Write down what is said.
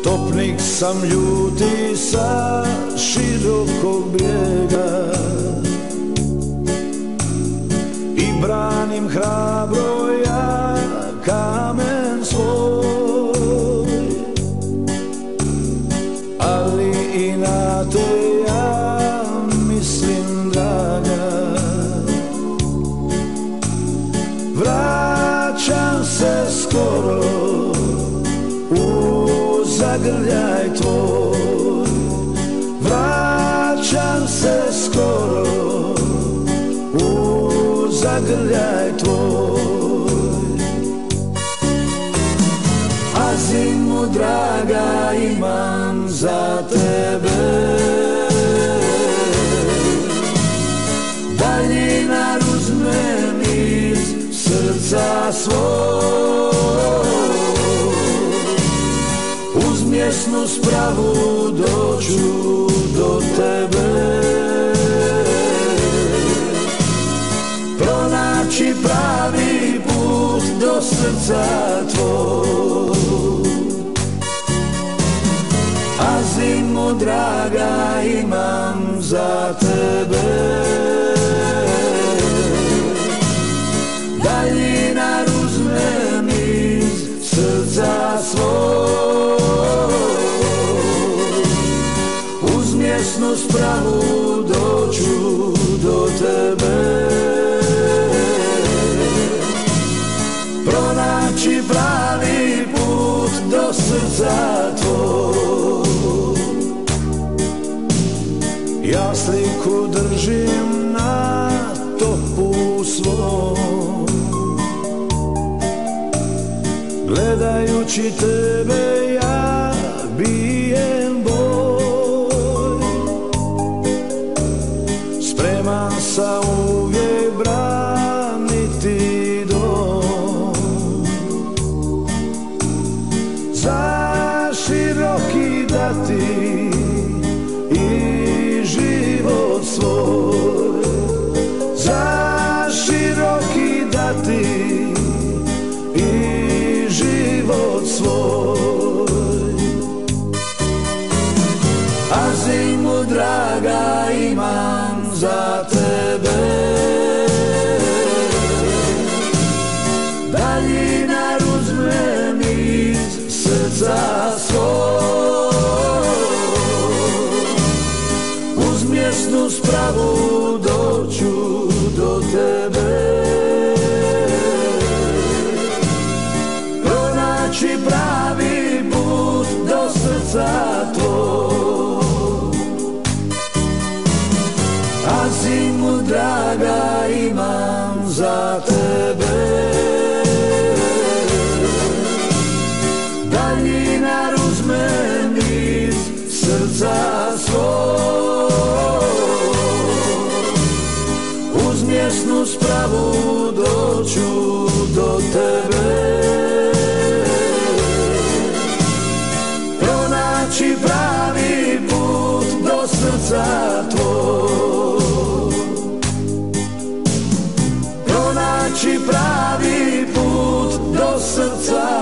Topnik sam ljuti sa širokog brijega i branim hrabro ja kamen svoj, ali i na te ja mislim, draga, vraćam se skoro u zagrljaj tvoj, vraćam se skoro u zagrljaj tvoj. A zimu, draga, imam za tebe, daljina uzme mi iz srca svoj, uz mjesnu spravu doću do tebe, pronaći pravi put do srca tvoj. A zimu, draga, imam za tebe, daljina uzme mi iz srca svoj, uz mjesnu spravu doću do tebe, pronaći pravi put do srca tvoj. Ja sliku držim na topu svom, gledajući tebe ja bijem boj, spreman sam uvijek braniti dom, za široki dati i život svoj, za široki dati i život svoj. A zimu, draga, imam za tebe, daljina uzme mi iz srca svoj, uz mjesnu spravu doću do tebe, pronaći pravi put do srca tvoj. A zimu, draga, imam za tebe, daljina uzme mi iz srca svoj, uz mjesnu spravu doću do tebe, pronaći pravi put do srca tvoj, pronaći pravi put do srca